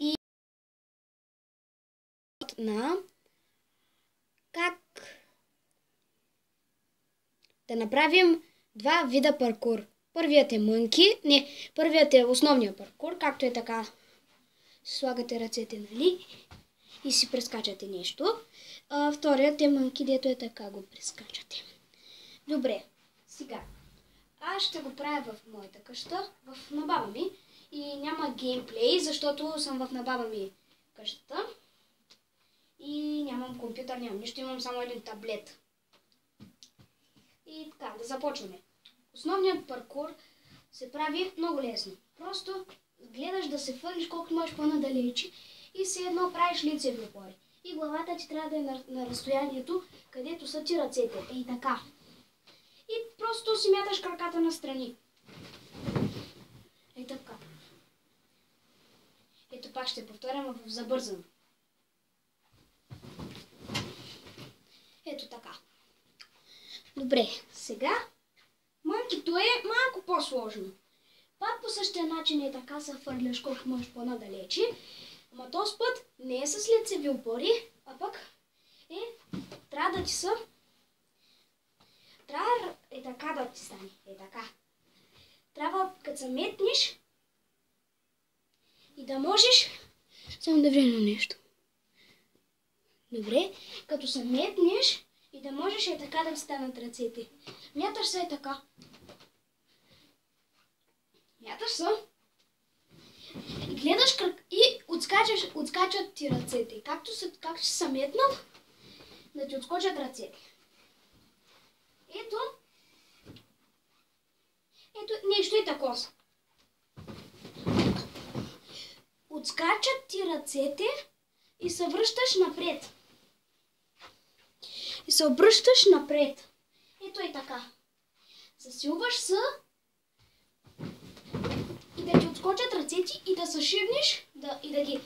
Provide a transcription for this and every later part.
И на как да направим два вида паркур. Първият е първият е основния паркур, както е така. Слагате ръцете, нали? И си прескачате нещо. Вторият е мънки, дето е така го прескачате. Добре, сега. Аз ще го правя в моята къща, на баба ми. И няма геймплей, защото съм на баба ми къщата. И нямам компютър, нямам нищо, имам само един таблет. И така, да започваме. Основният паркур се прави много лесно. Просто гледаш да се фърлиш колкото можеш по-надалече и все едно правиш лицеви опори. И главата ти трябва да е на разстоянието, където са ти ръцете. Ей така. И просто си мяташ краката настрани. Ей така. Ето пак ще повторям в забързано. Ето така. Добре, сега мънкито е малко по-сложно. Пак по същия начин е така се фърляш колко можеш по-надалече. Ама този път не е с лицеви опори, а пък трябва да ти са... Трябва е така да ти стане. Е така. Трябва като се метнеш и да можеш... Само да влезна нещо. Добре, като се метнеш и да можеш е така да ти станат ръцете. Мяташ се е така. Мяташ се. И гледаш и отскачат ти ръцете. Както си се метнал, да ти отскочат ръцете. Ето нещо е такова. Отскачат ти ръцете и се връщаш напред. Ето е така. Засилваш се и да ти отскочат ръцете и да се шибнеш и да ги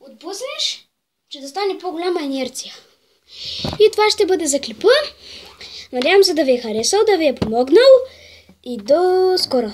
отпуснеш, че да стане по-голяма инерция. И това ще бъде за клипа. Надявам се да ви е харесал, да ви е помогнал и до скоро!